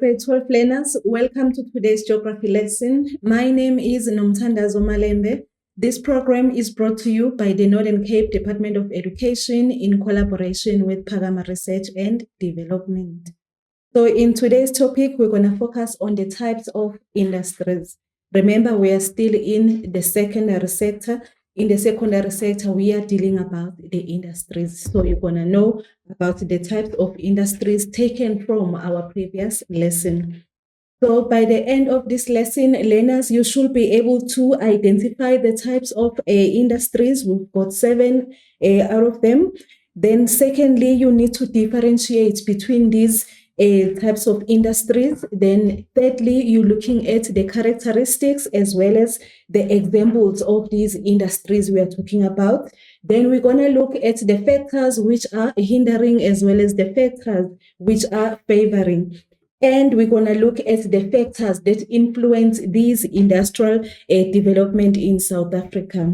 grade 12 learners, welcome to today's geography lesson. My name is Nomthandazo Malembe. This program is brought to you by the Northern Cape Department of Education in collaboration with Phakama Research and Development. So in today's topic, we're going to focus on the types of industries. Remember, we are still in the secondary sector. In the secondary sector, we are dealing about the industries. So you're going to know about the types of industries taken from our previous lesson. So by the end of this lesson, learners, you should be able to identify the types of industries. We've got 7 out of them. Then secondly, you need to differentiate between these types of industries. Then thirdly, you're looking at the characteristics as well as the examples of these industries we are talking about. Then we're going to look at the factors which are hindering as well as the factors which are favoring. And we're going to look at the factors that influence these industrial development in South Africa.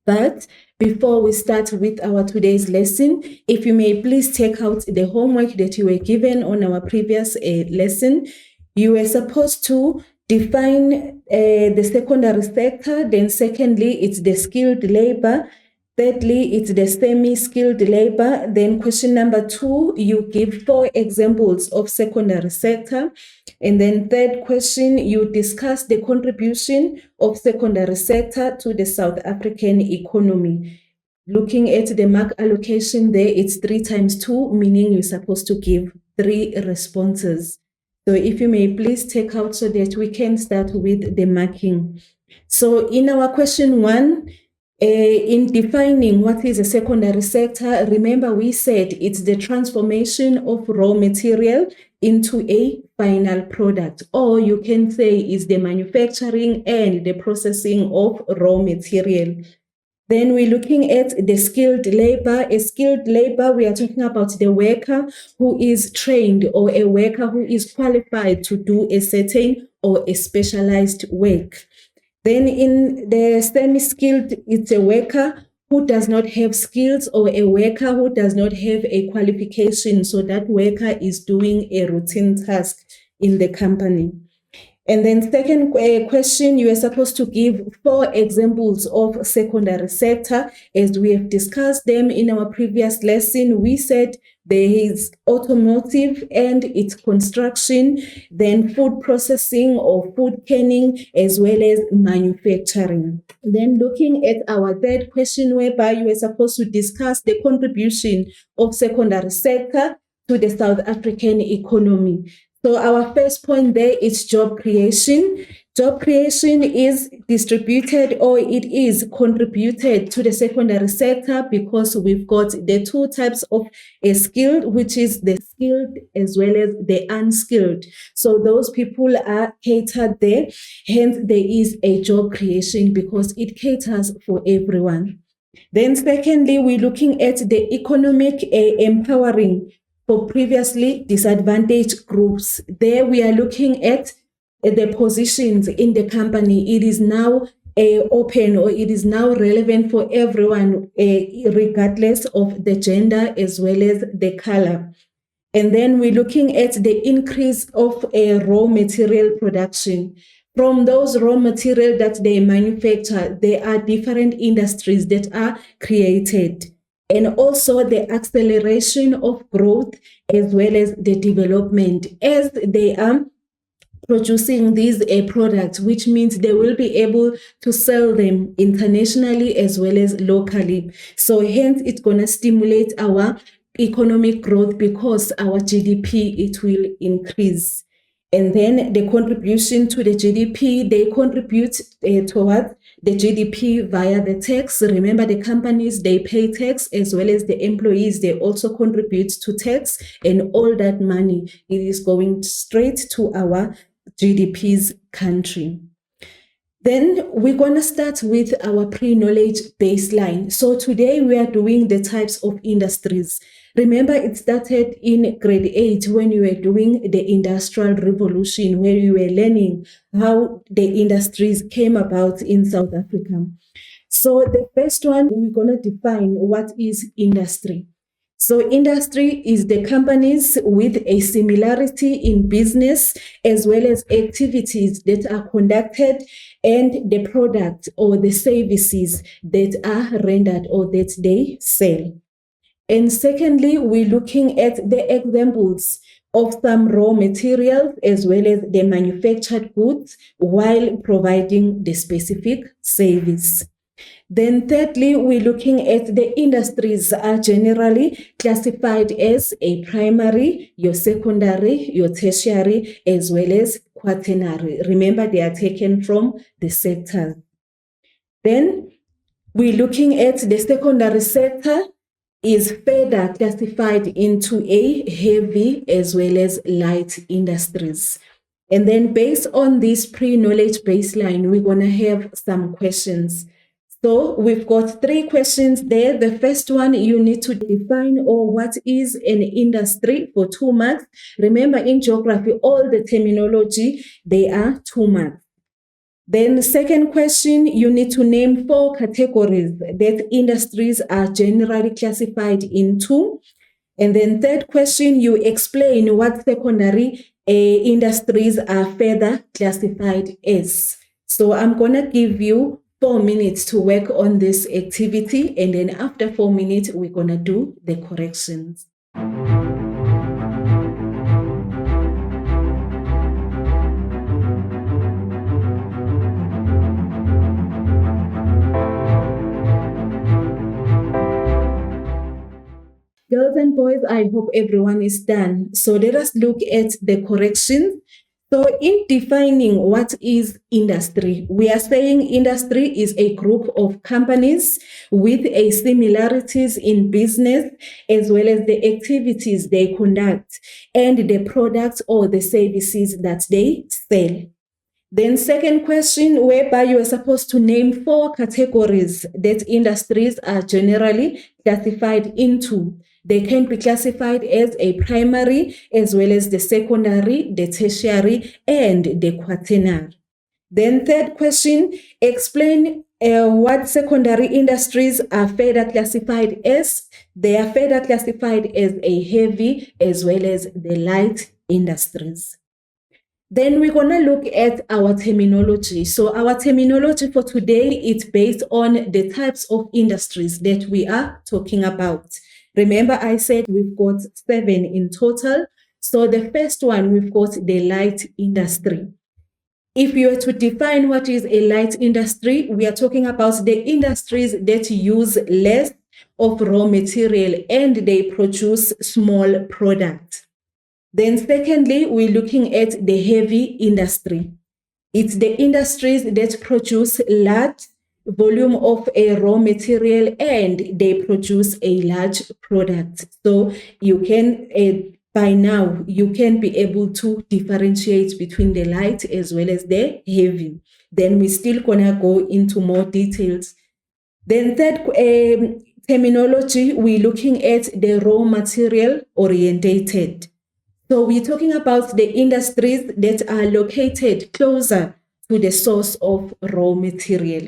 But before we start with our today's lesson, if you may please take out the homework that you were given on our previous lesson. You were supposed to define the secondary sector. Then secondly, it's the skilled labor. Thirdly, it's the semi-skilled labor. Then question number 2, you give 4 examples of secondary sector. And then third question, you discuss the contribution of secondary sector to the South African economy. Looking at the mark allocation there, it's 3 times 2, meaning you're supposed to give 3 responses. So if you may please take out so that we can start with the marking. So in our question 1, in defining what is a secondary sector, remember we said it's the transformation of raw material into a final product, or you can say it's the manufacturing and the processing of raw material. Then we're looking at the skilled labor. A skilled labor, we are talking about the worker who is trained or a worker who is qualified to do a certain or a specialized work. Then in the semi-skilled, it's a worker who does not have skills or a worker who does not have a qualification. So that worker is doing a routine task in the company. And then second question, you are supposed to give 4 examples of secondary sector. As we have discussed them in our previous lesson, we said there is automotive and its construction, then food processing or food canning, as well as manufacturing. Then looking at our third question, whereby you are supposed to discuss the contribution of secondary sector to the South African economy. So our first point there is job creation. Job creation is distributed or it is contributed to the secondary sector because we've got the 2 types of a skilled, which is the skilled as well as the unskilled. So those people are catered there. Hence, there is a job creation because it caters for everyone. Then secondly, we're looking at the economic empowering for previously disadvantaged groups. There we are looking at the positions in the company. It is now open or it is now relevant for everyone, regardless of the gender as well as the color. And then we're looking at the increase of raw material production. From those raw material that they manufacture, there are different industries that are created. And also the acceleration of growth as well as the development as they are producing these products, which means they will be able to sell them internationally as well as locally. So hence it's going to stimulate our economic growth because our GDP, it will increase. And then the contribution to the GDP, they contribute towards the GDP via the tax. Remember, the companies, they pay tax as well as the employees, they also contribute to tax, and all that money, it is going straight to our GDP's country. Then we're going to start with our pre-knowledge baseline. So today we are doing the types of industries. Remember, it started in grade 8 when you were doing the Industrial Revolution, where you were learning how the industries came about in South Africa. So the first one, we're going to define what is industry. So industry is the companies with a similarity in business as well as activities that are conducted and the product or the services that are rendered or that they sell. And secondly, we're looking at the examples of some raw materials as well as the manufactured goods while providing the specific service. Then thirdly, we're looking at the industries are generally classified as a primary, your secondary, your tertiary, as well as quaternary. Remember, they are taken from the sector. Then we're looking at the secondary sector is further classified into a heavy as well as light industries. And then based on this pre-knowledge baseline, we're going to have some questions. So we've got 3 questions there. The first one, you need to define or what is an industry for 2 marks. Remember, in geography, all the terminology, they are 2 marks. Then the second question, you need to name 4 categories that industries are generally classified into. And then third question, you explain what secondary industries are further classified as. So I'm going to give you 4 minutes to work on this activity. And then after 4 minutes, we're going to do the corrections. Girls and boys, I hope everyone is done. So let us look at the corrections. So in defining what is industry, we are saying industry is a group of companies with a similarities in business as well as the activities they conduct and the products or the services that they sell. Then second question, whereby you are supposed to name 4 categories that industries are generally classified into. They can be classified as a primary, as well as the secondary, the tertiary, and the quaternary. Then third question, explain what secondary industries are further classified as. They are further classified as a heavy, as well as the light industries. Then we're going to look at our terminology. So our terminology for today is based on the types of industries that we are talking about. Remember, I said we've got 7 in total. So the first one, we've got the light industry. If you were to define what is a light industry, we are talking about the industries that use less of raw material and they produce small products. Then secondly, we're looking at the heavy industry. It's the industries that produce large volume of a raw material and they produce a large product. So you can, by now, you can be able to differentiate between the light as well as the heavy. Then we're still gonna go into more details. Then third terminology, we're looking at the raw material orientated. So we're talking about the industries that are located closer to the source of raw material.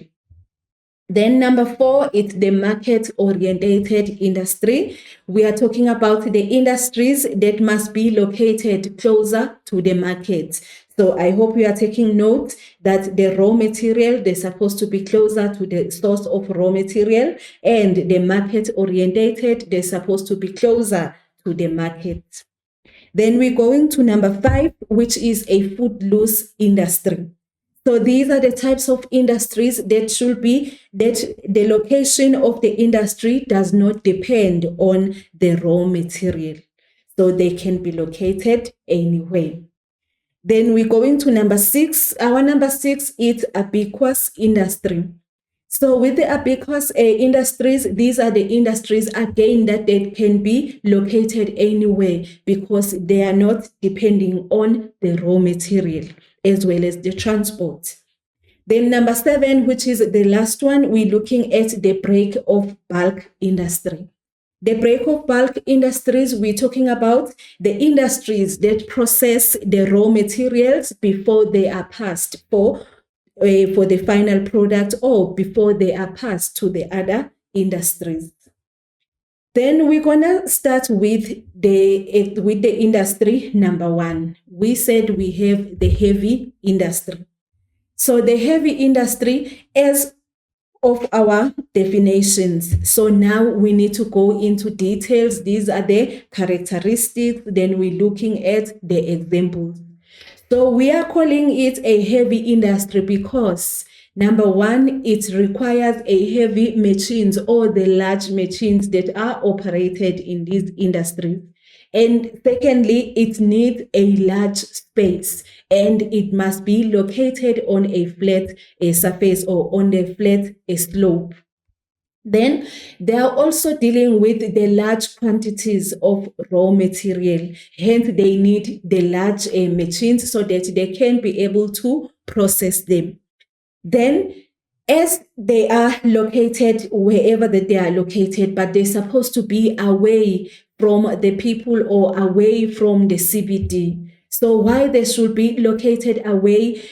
Then number 4 is the market-orientated industry. We are talking about the industries that must be located closer to the market. So I hope you are taking note that the raw material, they're supposed to be closer to the source of raw material, and the market-orientated, they're supposed to be closer to the market. Then we're going to number 5, which is a footloose industry. So these are the types of industries that should be, that the location of the industry does not depend on the raw material. So they can be located anywhere. Then we're going to number 6. Our number 6 is ubiquitous industry. So with the ubiquitous industries, these are the industries, again, that they can be located anywhere because they are not depending on the raw material as well as the transport. Then number 7, which is the last one, we're looking at the break of bulk industry. The break of bulk industries, we're talking about the industries that process the raw materials before they are passed for the final product or before they are passed to the other industries. Then we're gonna start with the industry number 1. We said we have the heavy industry. So the heavy industry as of our definitions. So now we need to go into details. These are the characteristics. Then we're looking at the examples. So we are calling it a heavy industry because number 1, it requires a heavy machines or the large machines that are operated in these industries. And secondly, it needs a large space and it must be located on a flat surface or on a flat slope. Then they are also dealing with the large quantities of raw material. Hence, they need the large machines so that they can be able to process them. Then, as they are located wherever that they are located, but they're supposed to be away from the people or away from the CBD. So why they should be located away?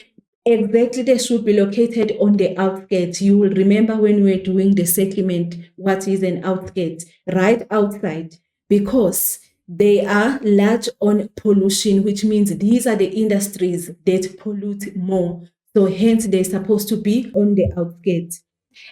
Exactly, they should be located on the outskirts. You will remember when we were doing the settlement, what is an outskirt? Right outside, because they are large on pollution, which means these are the industries that pollute more. So hence they're supposed to be on the outskirts.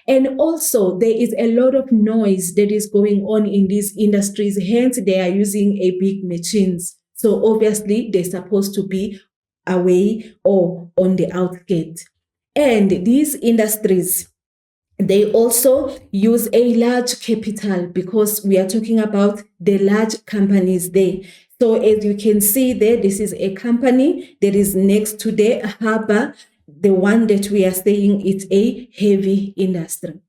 And also there is a lot of noise that is going on in these industries. Hence they are using a big machines. So obviously they're supposed to be away or on the outskirts. And these industries, they also use a large capital because we are talking about the large companies there. So as you can see there, this is a company that is next to the harbor. The one that we are saying it's a heavy industry.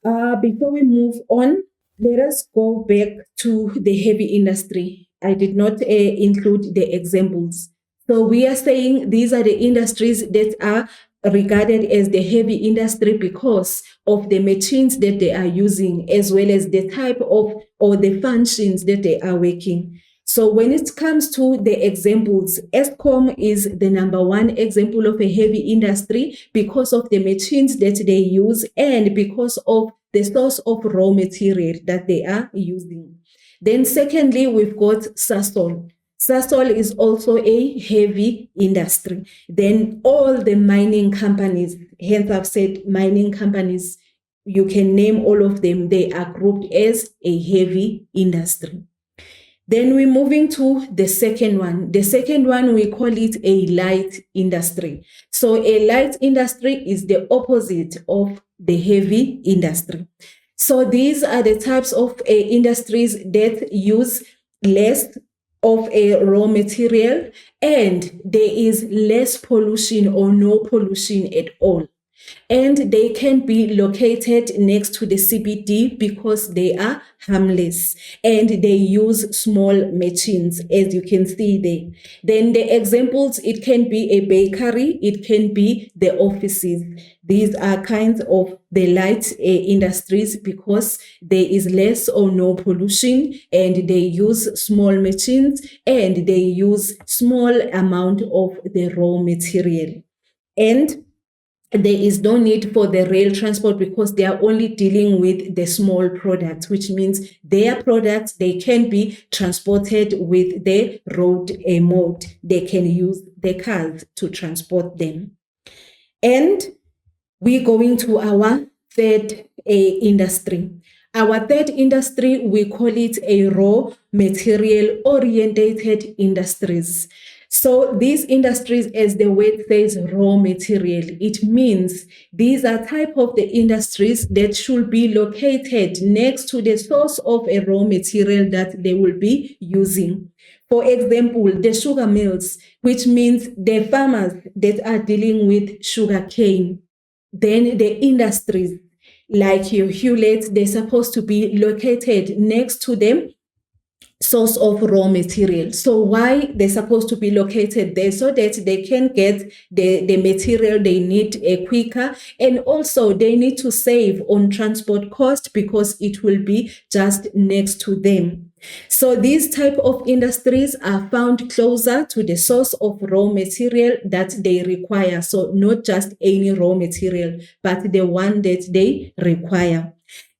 Before we move on, let us go back to the heavy industry. I did not include the examples. So we are saying these are the industries that are regarded as the heavy industry because of the machines that they are using, as well as the type of or the functions that they are working. So when it comes to the examples, Eskom is the number 1 example of a heavy industry because of the machines that they use and because of the source of raw material that they are using. Then secondly, we've got Sasol. Sasol is also a heavy industry. Then all the mining companies, hence I've said mining companies, you can name all of them. They are grouped as a heavy industry. Then we're moving to the second one. The second one, we call it a light industry. So a light industry is the opposite of the heavy industry. So these are the types of industries that use less of a raw material and there is less pollution or no pollution at all. And they can be located next to the CBD because they are harmless and they use small machines, as you can see there. Then the examples, it can be a bakery, it can be the offices. These are kinds of the light industries because there is less or no pollution and they use small machines and they use small amount of the raw material. And there is no need for the rail transport because they are only dealing with the small products, which means their products, they can be transported with the road mode. They can use the cars to transport them. And we're going to our third industry. Our third industry, we call it a raw material orientated industries. So these industries, as the word says, raw material, it means these are type of the industries that should be located next to the source of a raw material that they will be using. For example, the sugar mills, which means the farmers that are dealing with sugar cane. Then the industries like your Hewlett, they're supposed to be located next to them source of raw material. So why they're supposed to be located there? So that they can get the material they need quicker, and also they need to save on transport cost because it will be just next to them. So these type of industries are found closer to the source of raw material that they require. So not just any raw material, but the one that they require.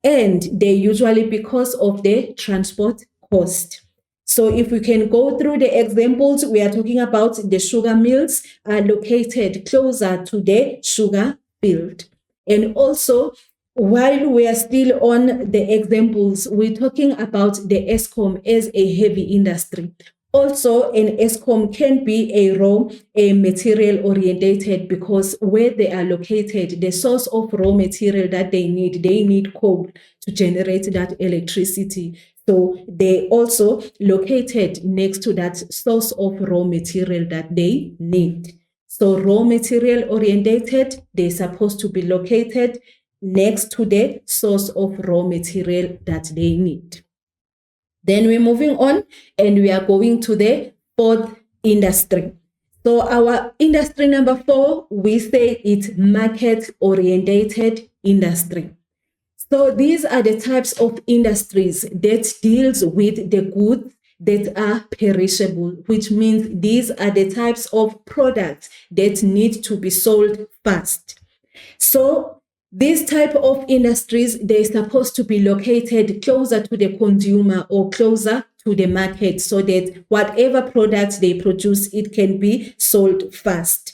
and they usually because of the transport cost. So if we can go through the examples, we are talking about the sugar mills are located closer to the sugar field. And also, while we are still on the examples, we're talking about the Eskom as a heavy industry. Also, an Eskom can be a material orientated, because where they are located, the source of raw material that they need coal to generate that electricity. So they also located next to that source of raw material that they need. So raw material orientated, they're supposed to be located next to the source of raw material that they need. Then we're moving on and we are going to the fourth industry. So our industry number 4, we say it's market-orientated industry. So these are the types of industries that deals with the goods that are perishable, which means these are the types of products that need to be sold fast. So these type of industries, they're supposed to be located closer to the consumer or closer to the market, so that whatever products they produce, it can be sold fast.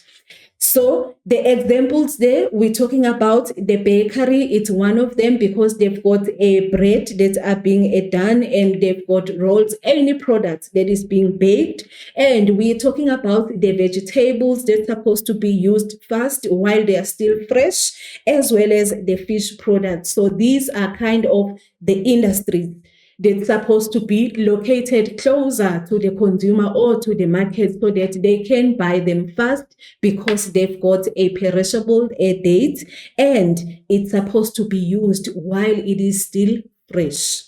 So the examples there, we're talking about the bakery. It's one of them, because they've got a bread that are being done, and they've got rolls, any product that is being baked. And we're talking about the vegetables that's supposed to be used fast while they are still fresh, as well as the fish products. So these are kind of the industries that's supposed to be located closer to the consumer or to the market, so that they can buy them fast, because they've got a perishable date, and it's supposed to be used while it is still fresh.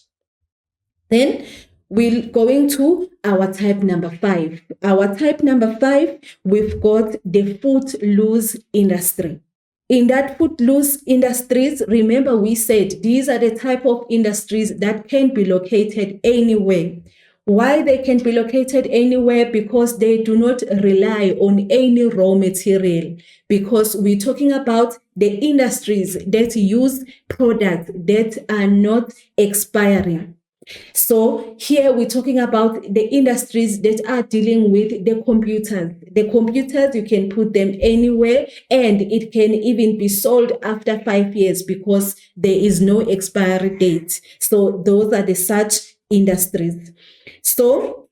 Then we're going to our type number 5. Our type number 5, we've got the footloose industry. In that footloose industries, remember we said these are the type of industries that can be located anywhere. Why they can be located anywhere? Because they do not rely on any raw material, because we're talking about the industries that use products that are not expiring. So here we're talking about the industries that are dealing with the computers. The computers, you can put them anywhere, and it can even be sold after 5 years, because there is no expiry date. So those are the such industries. So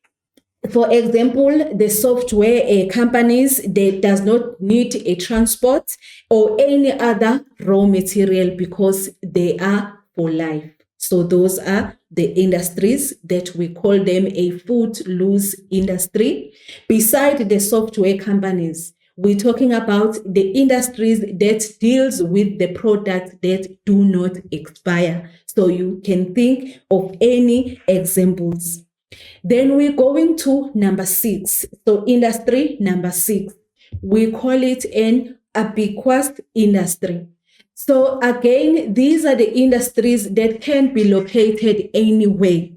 for example, the software companies, they does not need a transport or any other raw material, because they are for life. So those are the industries that we call them a footloose industry. Beside the software companies, we're talking about the industries that deals with the products that do not expire. So you can think of any examples. Then we're going to number 6. So industry number 6, we call it an ubiquitous industry. So again, these are the industries that can be located anywhere.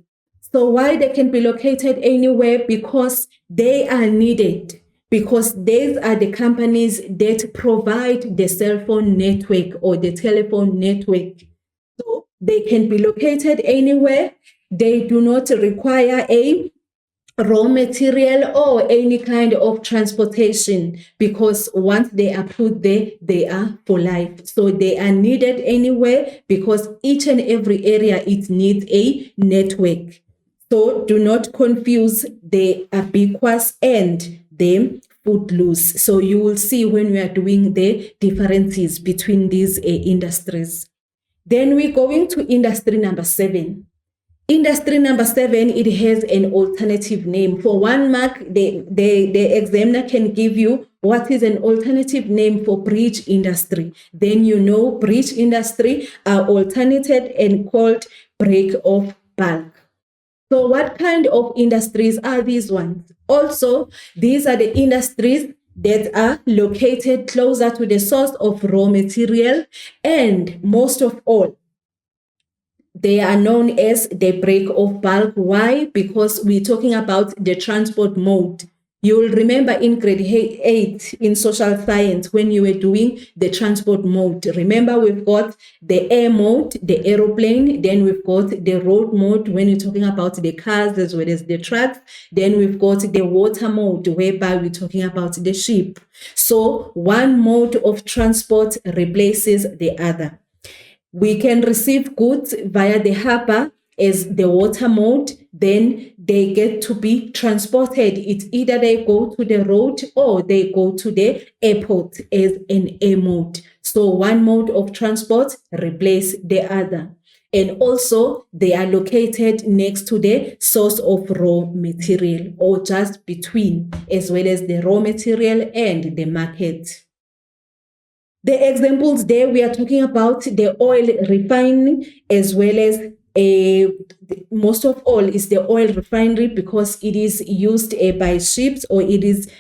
So why they can be located anywhere? Because they are needed, because these are the companies that provide the cell phone network or the telephone network. So they can be located anywhere. They do not require a raw material or any kind of transportation, because once they are put there, they are for life. So they are needed anywhere, because each and every area, it needs a network. So do not confuse the ubiquitous and the footloose. So you will see when we are doing the differences between these industries. Then we're going to industry number 7. Industry number 7, it has an alternative name. For 1 mark, the examiner can give you what is an alternative name for bridge industry. Then you know bridge industry are alternated and called break of bulk. So what kind of industries are these ones? Also, these are the industries that are located closer to the source of raw material, and most of all, they are known as the break of bulk. Why? Because we're talking about the transport mode. You will remember in grade 8 in social science when you were doing the transport mode. Remember, we've got the air mode, the aeroplane, then we've got the road mode when you're talking about the cars as well as the trucks. Then we've got the water mode, whereby we're talking about the ship. So one mode of transport replaces the other. We can receive goods via the harbor as the water mode, then they get to be transported. It's either they go to the road or they go to the airport as an air mode. So one mode of transport replaces the other. And also they are located next to the source of raw material or just between, as well as the raw material and the market. The examples there, we are talking about the oil refining as well as most of all is the oil refinery, because it is used by ships, or it is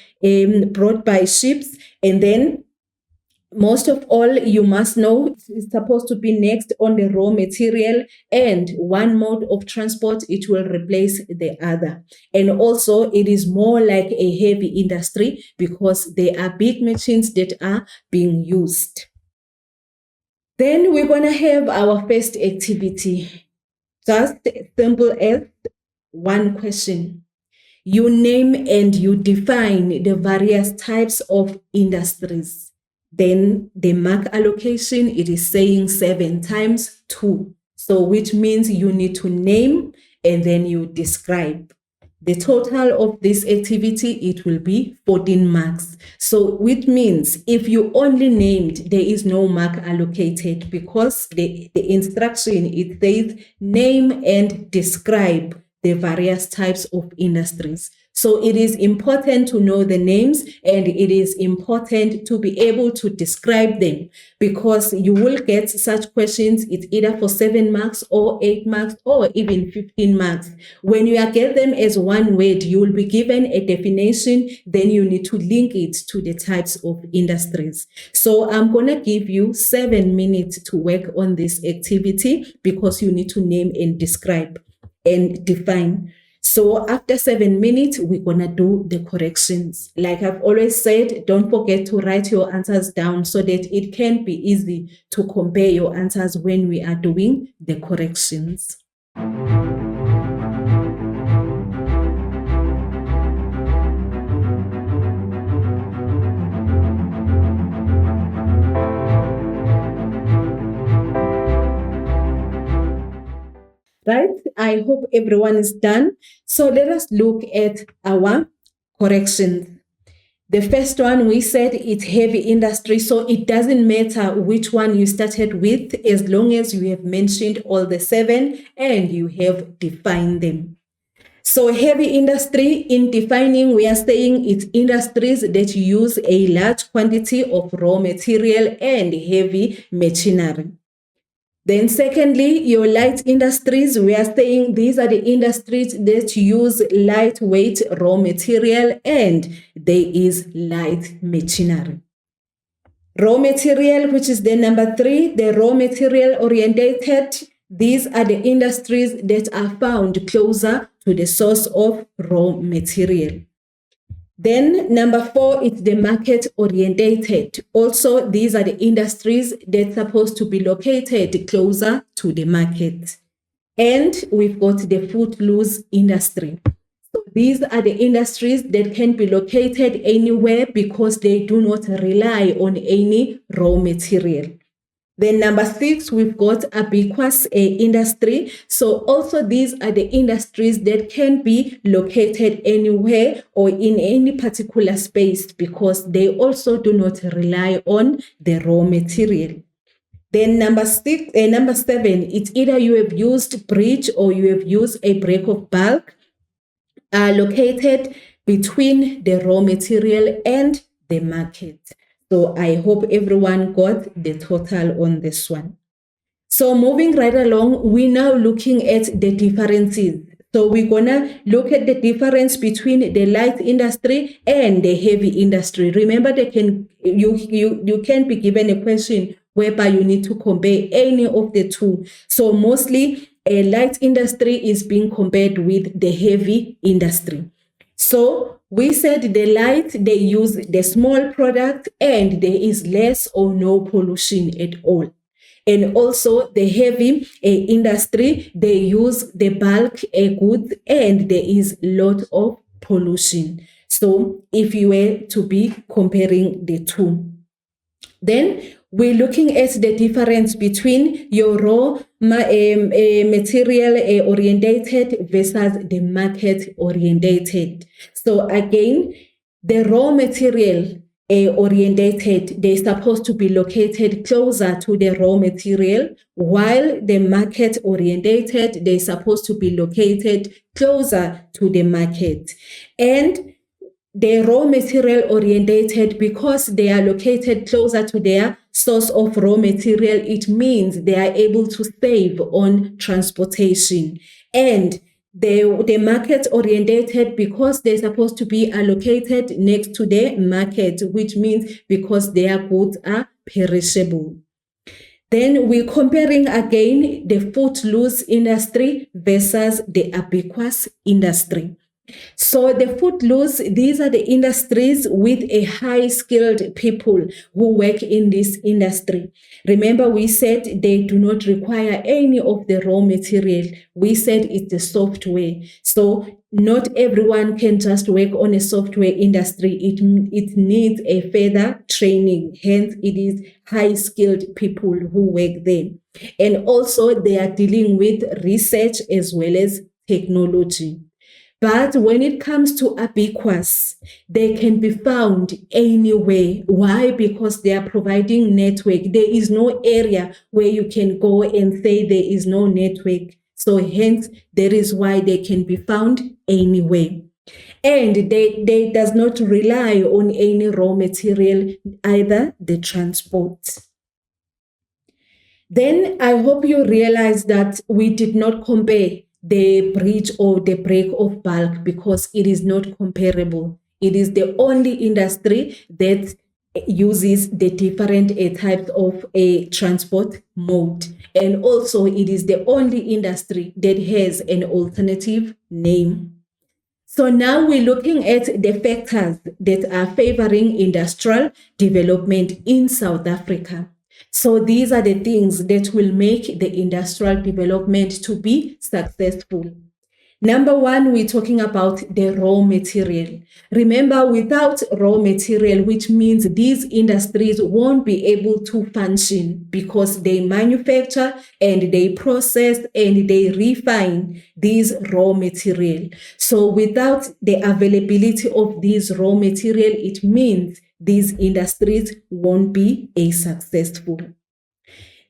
brought by ships. And then most of all, you must know, it's supposed to be next on the raw material, and one mode of transport, it will replace the other. And also it is more like a heavy industry because there are big machines that are being used. Then we're going to have our first activity. Just simple as one question. You name and you define the various types of industries. Then the mark allocation, it is saying 7 times 2. So which means you need to name and then you describe. The total of this activity, it will be 14 marks. So which means if you only named, there is no mark allocated, because the instruction, it says name and describe the various types of industries. So it is important to know the names, and it is important to be able to describe them, because you will get such questions. It's either for 7 marks or 8 marks or even 15 marks. When you get them as one word, you will be given a definition, then you need to link it to the types of industries. So I'm going to give you 7 minutes to work on this activity, because you need to name and describe and define. So after 7 minutes, we're going to do the corrections. Like I've always said, don't forget to write your answers down so that it can be easy to compare your answers when we are doing the corrections. Right? I hope everyone is done. So let us look at our corrections. The first one, we said it's heavy industry, so it doesn't matter which one you started with, as long as you have mentioned all the 7 and you have defined them. So heavy industry, in defining, we are saying it's industries that use a large quantity of raw material and heavy machinery. Then secondly, your light industries, we are saying these are the industries that use lightweight raw material and there is light machinery. Raw material, which is the number 3, the raw material orientated, these are the industries that are found closer to the source of raw material. Then number 4 is the market orientated. Also, these are the industries that are supposed to be located closer to the market. And we've got the footloose industry. So these are the industries that can be located anywhere because they do not rely on any raw material. Then number 6, we've got ubiquitous industry. So also these are the industries that can be located anywhere or in any particular space because they also do not rely on the raw material. Then number 7, it's either you have used bridge or you have used a break of bulk, are located between the raw material and the market. So I hope everyone got the total on this one. So moving right along, we're now looking at the differences. So we're going to look at the difference between the light industry and the heavy industry. Remember, you can be given a question whereby you need to compare any of the two. So mostly a light industry is being compared with the heavy industry. So we said the light, they use the small product and there is less or no pollution at all. And also the heavy industry, they use the bulk goods and there is a lot of pollution. So if you were to be comparing the two, then we're looking at the difference between your raw material orientated versus the market orientated. So again, the raw material orientated, they're supposed to be located closer to the raw material, while the market orientated, they're supposed to be located closer to the market. And the raw material orientated, because they are located closer to their source of raw material, it means they are able to save on transportation. And the market orientated, because they're supposed to be allocated next to the market, which means because their goods are perishable. Then we're comparing again the footloose industry versus the ubiquitous industry. So the footloose, these are the industries with a high skilled people who work in this industry. Remember, we said they do not require any of the raw material. We said it's the software. So not everyone can just work on a software industry. It needs a further training. Hence, it is high skilled people who work there. And also they are dealing with research as well as technology. But when it comes to ubiquitous, they can be found anywhere. Why? Because they are providing network. There is no area where you can go and say there is no network. So hence, that is why they can be found anywhere. And they does not rely on any raw material, either the transport. Then I hope you realize that we did not compare the bridge or the break of bulk because it is not comparable. It is the only industry that uses the different types of a transport mode. And also it is the only industry that has an alternative name. So now we're looking at the factors that are favoring industrial development in South Africa. So these are the things that will make the industrial development to be successful. Number one, we're talking about the raw material. Remember, without raw material, which means these industries won't be able to function because they manufacture and they process and they refine these raw material. So without the availability of these raw material, it means these industries won't be as successful.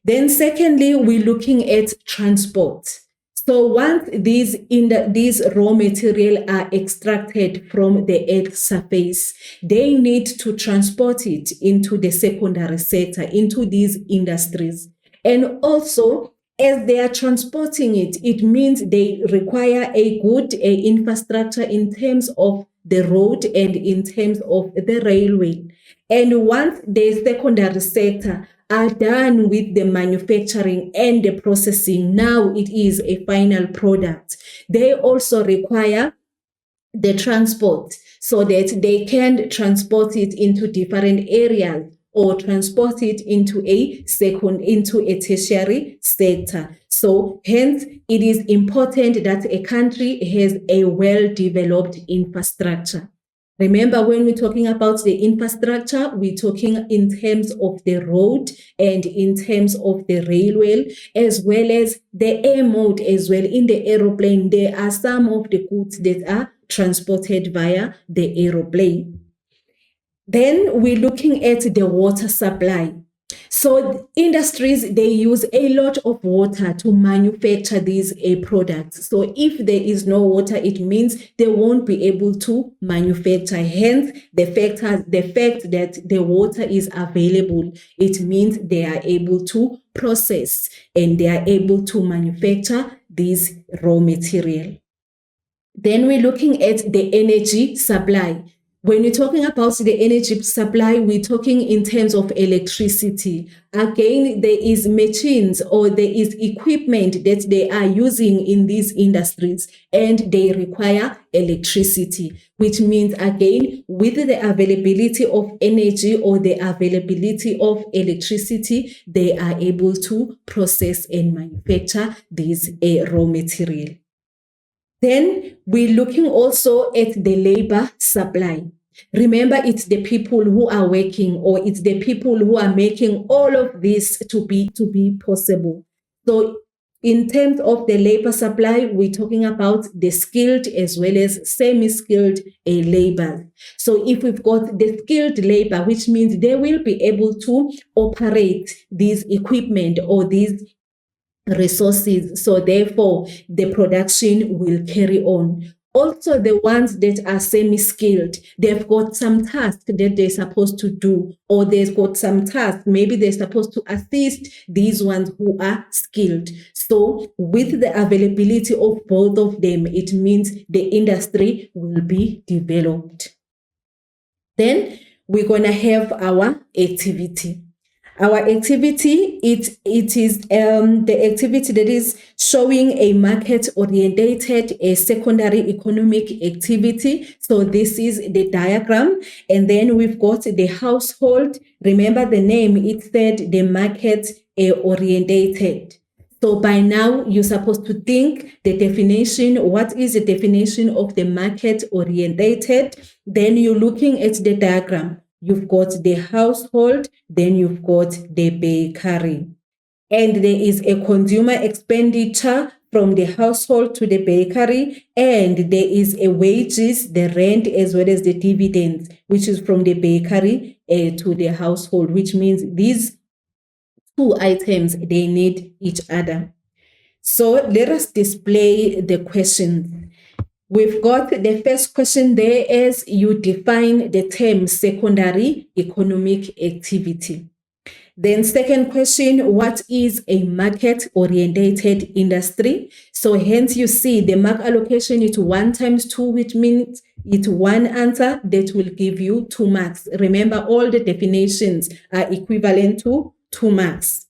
Then secondly, we're looking at transport. So once these raw material are extracted from the earth's surface, they need to transport it into the secondary sector, into these industries. And also, as they are transporting it, it means they require a good infrastructure in terms of the road and in terms of the railway. And once the secondary sector are done with the manufacturing and the processing, now it is a final product. They also require the transport so that they can transport it into different areas or transport it into a tertiary sector. So hence, it is important that a country has a well-developed infrastructure. Remember, when we're talking about the infrastructure, we're talking in terms of the road and in terms of the railway, as well as the air mode as well. In the aeroplane, there are some of the goods that are transported via the aeroplane. Then we're looking at the water supply. So industries, they use a lot of water to manufacture these products. So if there is no water, it means they won't be able to manufacture. Hence, the fact that the water is available, it means they are able to process and they are able to manufacture these raw material. Then we're looking at the energy supply. When you're talking about the energy supply, we're talking in terms of electricity. Again, there is machines or there is equipment that they are using in these industries and they require electricity, which means, again, with the availability of energy or the availability of electricity, they are able to process and manufacture this raw material. Then we're looking also at the labor supply. Remember, it's the people who are working, or it's the people who are making all of this to be possible. So in terms of the labor supply, we're talking about the skilled as well as semi-skilled labor. So if we've got the skilled labor, which means they will be able to operate these equipment or these resources, so therefore the production will carry on. Also, the ones that are semi-skilled, they've got some tasks that they're supposed to do, or they've got some tasks, maybe they're supposed to assist these ones who are skilled. So with the availability of both of them, it means the industry will be developed. Then we're going to have our activity. Our activity, it is the activity that is showing a market-orientated, a secondary economic activity. So this is the diagram. And then we've got the household. Remember the name, it said the market-orientated. So by now, you're supposed to think the definition. What is the definition of the market-orientated? Then you're looking at the diagram. You've got the household, then you've got the bakery. And there is a consumer expenditure from the household to the bakery, and there is a wages, the rent, as well as the dividends, which is from the bakery to the household, which means these two items, they need each other. So let us display the questions. We've got the first question there as you define the term secondary economic activity. Then second question, what is a market-orientated industry? So hence you see the mark allocation is 1 times 2, which means it's one answer that will give you 2 marks. Remember, all the definitions are equivalent to 2 marks.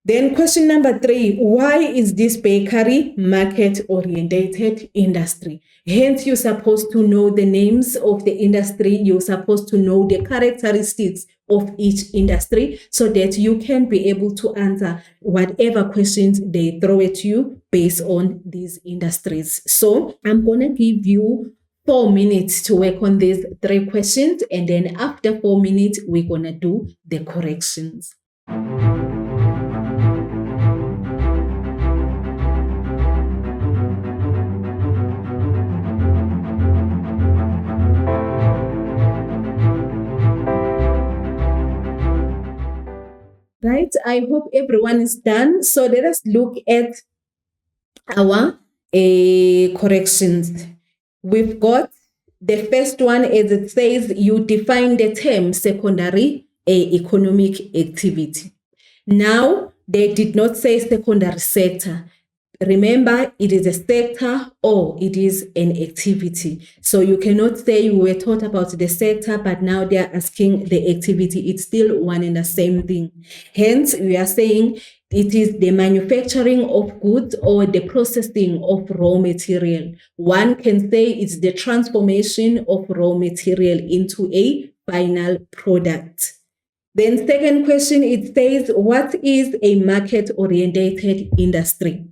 Then question number 3, why is this bakery market-orientated industry? Hence, you're supposed to know the names of the industry. You're supposed to know the characteristics of each industry so that you can be able to answer whatever questions they throw at you based on these industries. So I'm going to give you 4 minutes to work on these 3 questions. And then after 4 minutes, we're going to do the corrections. Right, I hope everyone is done. So let us look at our corrections. We've got the first one, as it says, you define the term secondary economic activity. Now, they did not say secondary sector. Remember, it is a sector or it is an activity. So you cannot say you were taught about the sector, but now they are asking the activity. It's still one and the same thing. Hence, we are saying it is the manufacturing of goods or the processing of raw material. One can say it's the transformation of raw material into a final product. Then second question, it says, what is a market-orientated industry?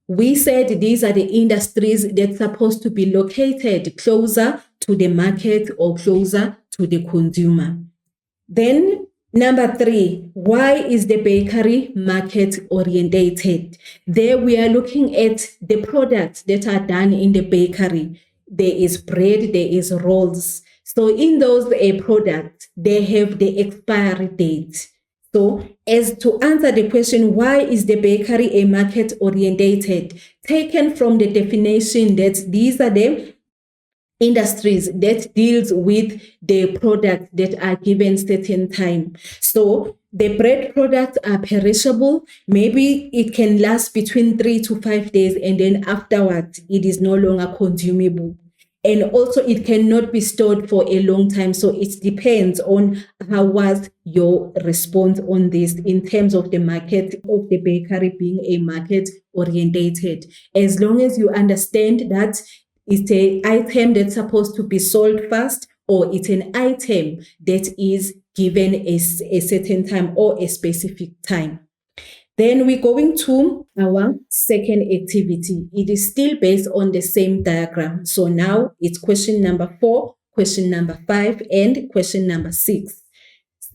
We said these are the industries that's supposed to be located closer to the market or closer to the consumer. Then number 3, why is the bakery market orientated? There we are looking at the products that are done in the bakery. There is bread, there is rolls. So in those products, they have the expiry date. So as to answer the question, why is the bakery a market orientated? Taken from the definition that these are the industries that deals with the products that are given certain time. So the bread products are perishable. Maybe it can last between 3 to 5 days, and then afterwards it is no longer consumable. And also it cannot be stored for a long time. So it depends on how was your response on this in terms of the market of the bakery being a market orientated. As long as you understand that it's an item that's supposed to be sold fast, or it's an item that is given a certain time or a specific time. Then we're going to our second activity. It is still based on the same diagram. So now it's question number 4, question number 5, and question number 6.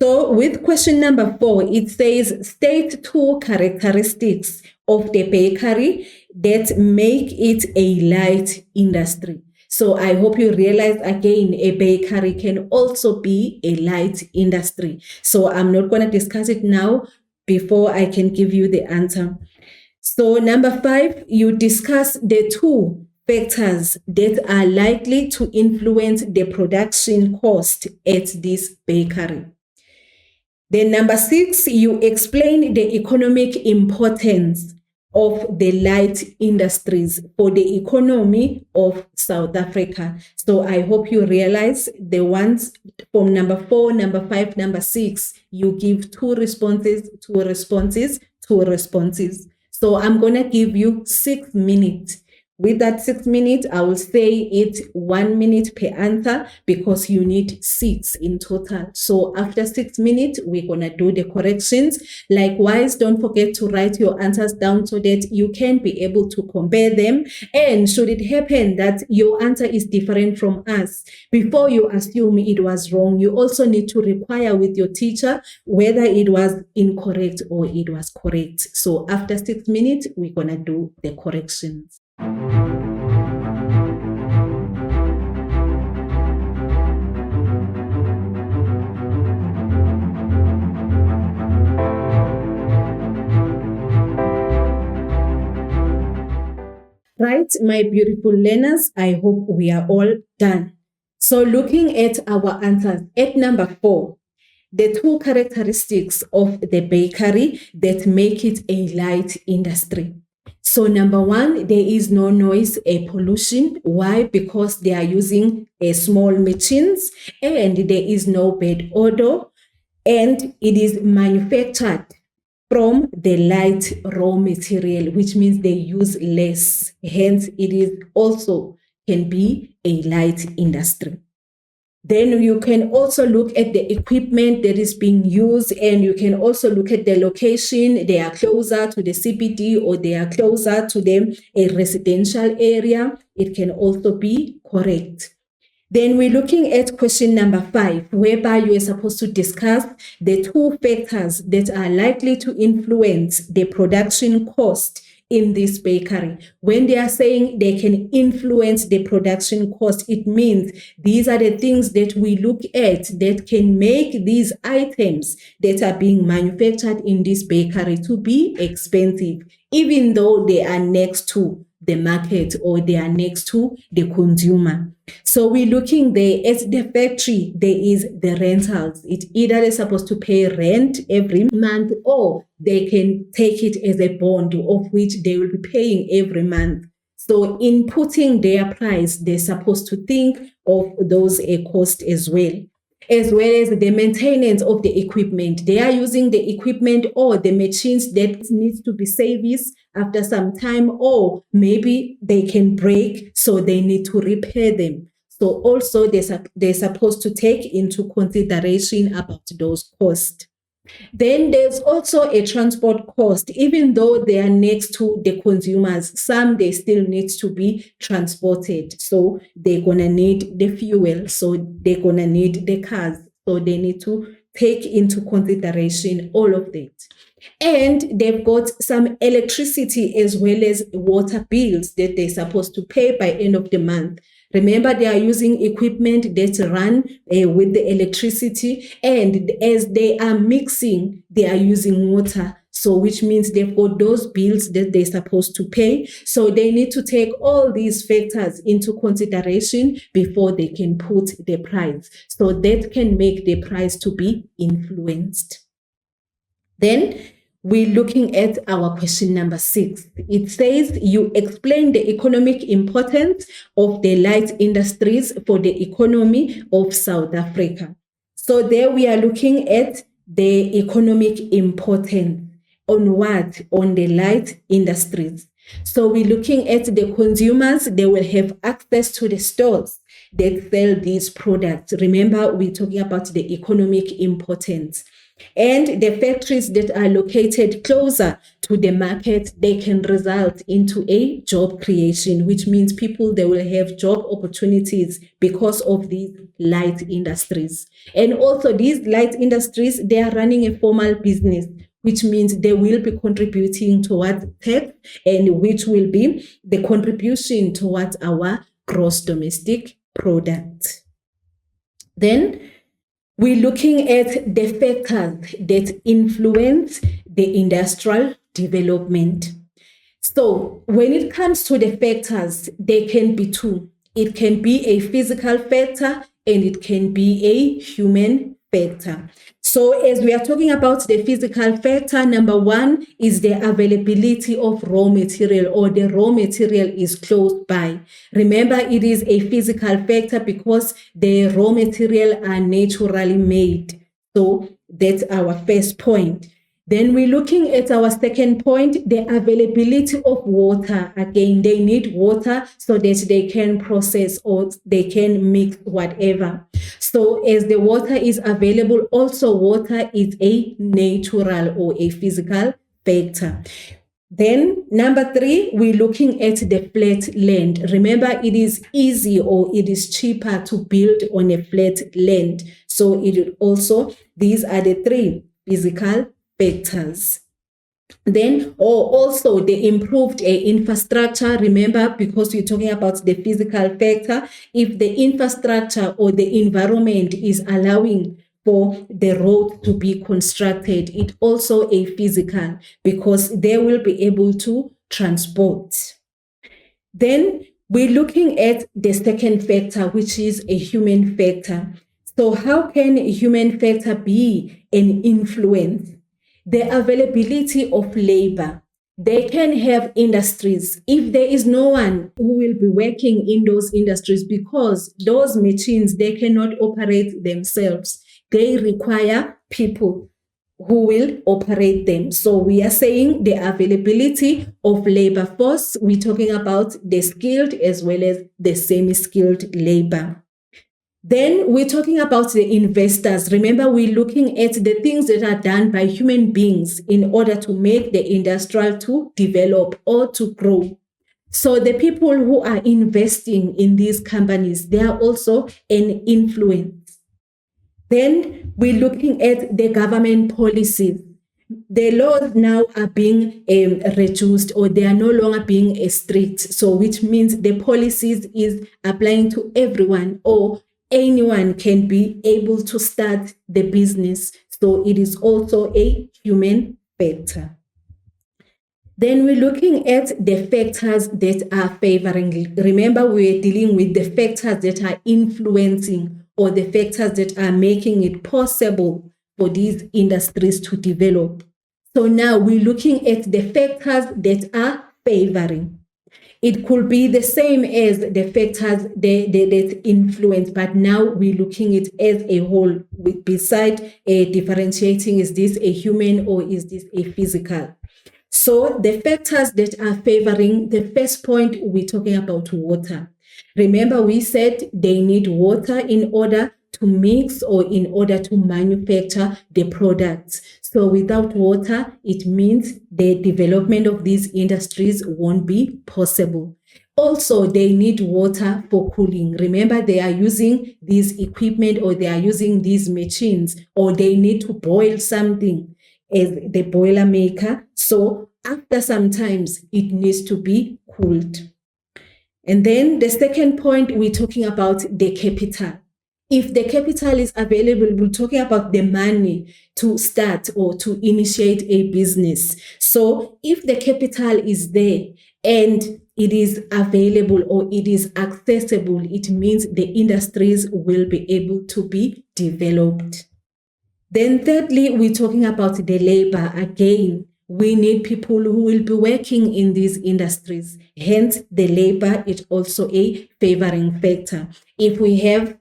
So with question number 4, it says state 2 characteristics of the bakery that make it a light industry. So I hope you realize again, a bakery can also be a light industry. So I'm not going to discuss it now before I can give you the answer. So number 5, you discuss the 2 factors that are likely to influence the production cost at this bakery. Then number 6, you explain the economic importance of the light industries for the economy of South Africa. So I hope you realize the ones from number 4, number 5, number 6, you give 2 responses, 2 responses, 2 responses. So I'm going to give you 6 minutes. With that 6 minutes, I will say it's 1 minute per answer because you need 6 in total. So after 6 minutes, we're going to do the corrections. Likewise, don't forget to write your answers down so that you can be able to compare them. And should it happen that your answer is different from us, before you assume it was wrong, you also need to inquire with your teacher whether it was incorrect or it was correct. So after 6 minutes, we're going to do the corrections. Right, my beautiful learners, I hope we are all done. So looking at our answers, at number 4, the 2 characteristics of the bakery that make it a light industry. So number 1, there is no noise or pollution. Why? Because they are using small machines and there is no bad odor, and it is manufactured from the light raw material, which means they use less. Hence, it is also can be a light industry. Then you can also look at the equipment that is being used, and you can also look at the location. They are closer to the CBD or they are closer to a residential area. It can also be correct. Then we're looking at question number 5, whereby you are supposed to discuss the 2 factors that are likely to influence the production cost in this bakery. When they are saying they can influence the production cost, it means these are the things that we look at that can make these items that are being manufactured in this bakery to be expensive, even though they are next to the market or they are next to the consumer. So we're looking there at the factory, there is the rentals. It either they're supposed to pay rent every month or they can take it as a bond of which they will be paying every month. So in putting their price, they're supposed to think of those costs as well as the maintenance of the equipment. They are using the equipment or the machines that needs to be serviced after some time, or maybe they can break, so they need to repair them. So also they're supposed to take into consideration about those costs. Then there's also a transport cost. Even though they are next to the consumers, some they still need to be transported. So they're going to need the fuel. So they're going to need the cars. So they need to take into consideration all of that. And they've got some electricity as well as water bills that they're supposed to pay by end of the month. Remember, they are using equipment that run with the electricity, and as they are mixing, they are using water. So which means they've got those bills that they're supposed to pay. So they need to take all these factors into consideration before they can put the price. So that can make the price to be influenced. Then we're looking at our question number 6. It says, you explain the economic importance of the light industries for the economy of South Africa. So there we are looking at the economic importance on what? On the light industries. So we're looking at the consumers. They will have access to the stores that sell these products. Remember, we're talking about the economic importance. And the factories that are located closer to the market, they can result into a job creation, which means people, they will have job opportunities because of these light industries. And also these light industries, they are running a formal business, which means they will be contributing towards tax, and which will be the contribution towards our gross domestic product. Then we're looking at the factors that influence the industrial development. So when it comes to the factors, they can be two. It can be a physical factor and it can be a human factor. So as we are talking about the physical factor, number 1 is the availability of raw material, or the raw material is close by. Remember, it is a physical factor because the raw material are naturally made. So that's our first point. Then we're looking at our second point, the availability of water. Again, they need water so that they can process or they can mix whatever. So as the water is available, also water is a natural or a physical factor. Then number 3, we're looking at the flat land. Remember, it is easy or it is cheaper to build on a flat land. So it also, these are the 3 physical factors. Then, also the improved infrastructure. Remember, because we're talking about the physical factor, if the infrastructure or the environment is allowing for the road to be constructed, it also a physical, because they will be able to transport. Then we're looking at the second factor, which is a human factor. So how can a human factor be an influence? The availability of labor. They can have industries if there is no one who will be working in those industries, because those machines, they cannot operate themselves. They require people who will operate them. So we are saying the availability of labor force. We're talking about the skilled as well as the semi-skilled labor. Then we're talking about the investors. Remember, we're looking at the things that are done by human beings in order to make the industrial to develop or to grow. So the people who are investing in these companies, they are also an influence. Then we're looking at the government policies. The laws now are being reduced, or they are no longer being strict. So which means the policies is applying to everyone, or anyone can be able to start the business. So it is also a human factor. Then we're looking at the factors that are favoring. Remember, we're dealing with the factors that are influencing, or the factors that are making it possible for these industries to develop. So now we're looking at the factors that are favoring. It could be the same as the factors that influence, but now we're looking at it as a whole. Beside differentiating, is this a human or is this a physical? So the factors that are favoring, the first point, we're talking about water. Remember, we said they need water in order to mix or in order to manufacture the products. So without water, it means the development of these industries won't be possible. Also, they need water for cooling. Remember, they are using this equipment, or they are using these machines, or they need to boil something as the boiler maker. So after some times, it needs to be cooled. And then the second point, we're talking about the capital. If the capital is available, we're talking about the money to start or to initiate a business. So if the capital is there and it is available or it is accessible, it means the industries will be able to be developed. Then thirdly, we're talking about the labor. Again, we need people who will be working in these industries. Hence, the labor is also a favoring factor. If we have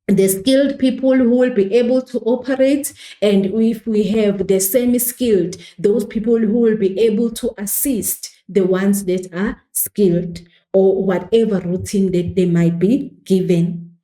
the skilled people who will be able to operate, and if we have the semi-skilled, those people who will be able to assist the ones that are skilled, or whatever routine that they might be given.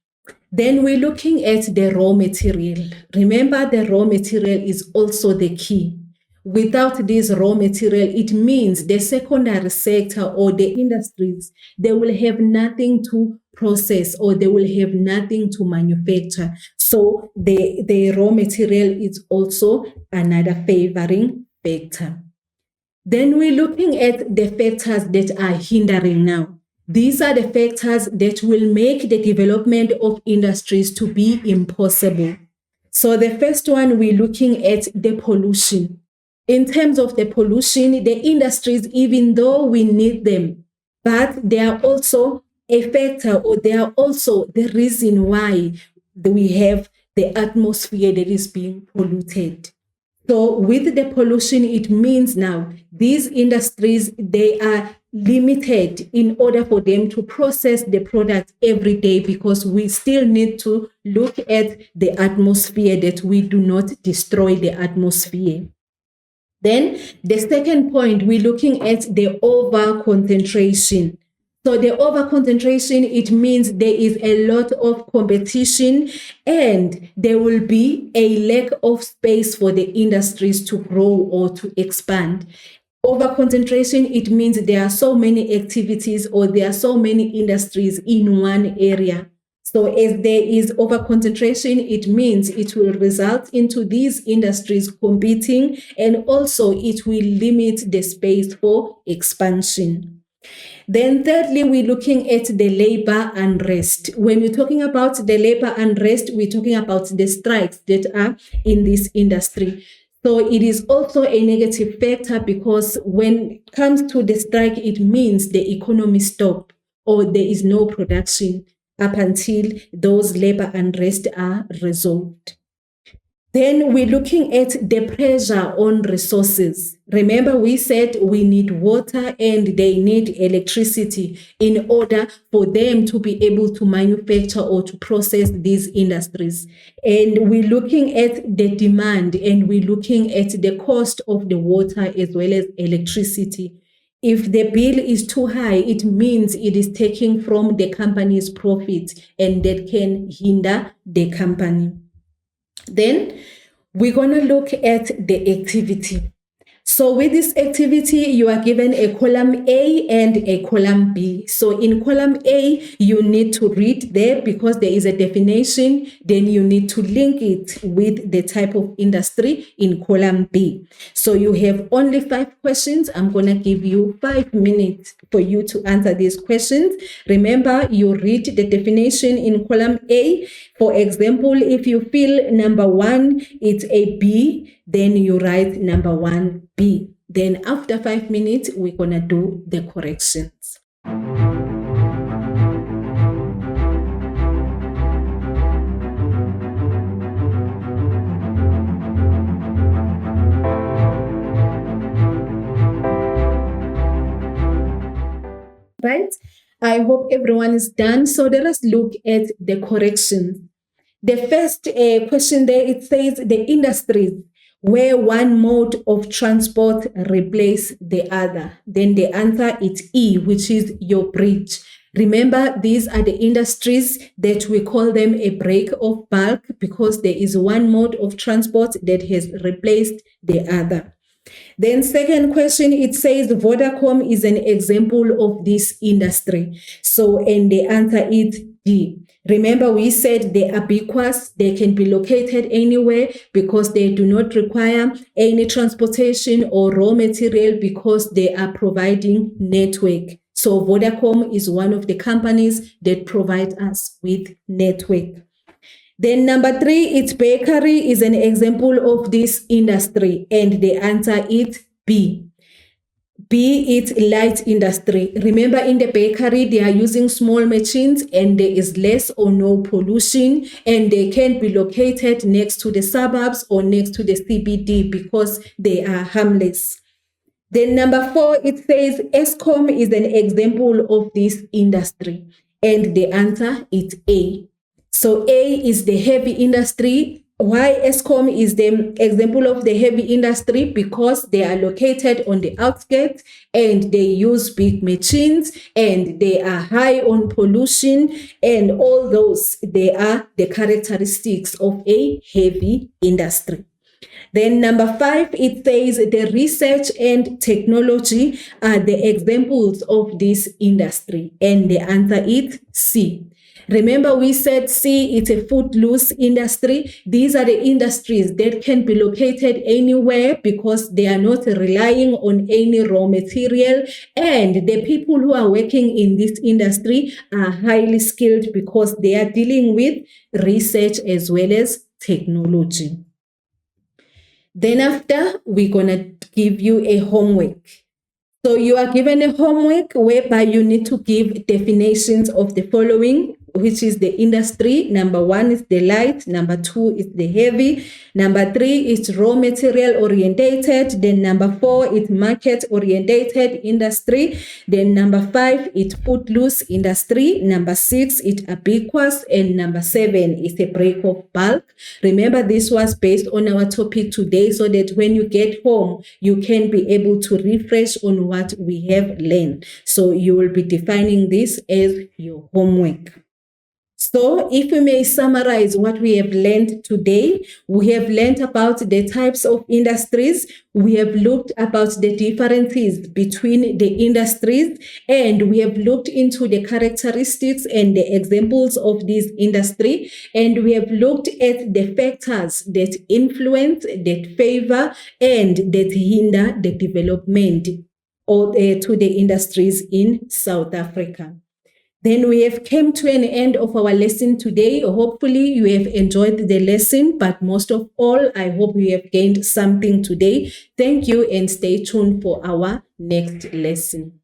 Then we're looking at the raw material. Remember, the raw material is also the key. Without this raw material, it means the secondary sector or the industries, they will have nothing to process, or they will have nothing to manufacture. So the raw material is also another favoring factor. Then we're looking at the factors that are hindering now. These are the factors that will make the development of industries to be impossible. So the first one, we're looking at the pollution. In terms of the pollution, the industries, even though we need them, but they are also a factor, or they are also the reason why we have the atmosphere that is being polluted. So with the pollution, it means now these industries, they are limited in order for them to process the product every day, because we still need to look at the atmosphere, that we do not destroy the atmosphere. Then the second point, we're looking at the over concentration. So the over concentration, it means there is a lot of competition, and there will be a lack of space for the industries to grow or to expand. Over concentration, it means there are so many activities, or there are so many industries in one area. So as there is over concentration, it means it will result into these industries competing, and also it will limit the space for expansion. Then thirdly, we're looking at the labor unrest. When we're talking about the labor unrest, we're talking about the strikes that are in this industry. So it is also a negative factor, because when it comes to the strike, it means the economy stops, or there is no production up until those labor unrest are resolved. Then we're looking at the pressure on resources. Remember, we said we need water and they need electricity in order for them to be able to manufacture or to process these industries. And we're looking at the demand, and we're looking at the cost of the water as well as electricity. If the bill is too high, it means it is taking from the company's profit, and that can hinder the company. Then we're going to look at the activity. So with this activity, you are given a column A and a column B. So in column A, you need to read there, because there is a definition. Then you need to link it with the type of industry in column B. So you have only 5 questions. I'm going to give you 5 minutes for you to answer these questions. Remember, you read the definition in column A. For example, if you feel number 1, it's a B, then you write number 1B. Then after 5 minutes, we're going to do the corrections. Right? I hope everyone is done. So let us look at the corrections. The first question there, it says the industries where one mode of transport replace the other. Then the answer is E, which is your bridge. Remember, these are the industries that we call them a break of bulk, because there is one mode of transport that has replaced the other. Then second question, it says Vodacom is an example of this industry. So, and the answer is D. Remember, we said they are ubiquitous, they can be located anywhere because they do not require any transportation or raw material, because they are providing network. So Vodacom is one of the companies that provide us with network. Then number 3, it's bakery is an example of this industry, and the answer is B. B, it's light industry. Remember, in the bakery, they are using small machines, and there is less or no pollution, and they can be located next to the suburbs or next to the CBD because they are harmless. Then number 4, it says Eskom is an example of this industry. And the answer is A. So A is the heavy industry. Why Eskom is the example of the heavy industry? Because they are located on the outskirts and they use big machines and they are high on pollution, and all those, they are the characteristics of a heavy industry. Then number 5, it says the research and technology are the examples of this industry. And the answer is C. Remember, we said C, it's a footloose industry. These are the industries that can be located anywhere because they are not relying on any raw material. And the people who are working in this industry are highly skilled because they are dealing with research as well as technology. Then after, we're going to give you a homework. So you are given a homework whereby you need to give definitions of the following, which is the industry. Number 1 is the light. Number 2 is the heavy. Number 3 is raw material orientated. Then number 4 is market orientated industry. Then number 5 is footloose industry. Number 6 is ubiquitous. And number 7 is a break of bulk. Remember, this was based on our topic today so that when you get home, you can be able to refresh on what we have learned. So you will be defining this as your homework. So if we may summarize what we have learned today, we have learned about the types of industries. We have looked about the differences between the industries, and we have looked into the characteristics and the examples of this industry. And we have looked at the factors that influence, that favor, and that hinder the development to the industries in South Africa. Then we have come to an end of our lesson today. Hopefully you have enjoyed the lesson, but most of all, I hope you have gained something today. Thank you and stay tuned for our next lesson.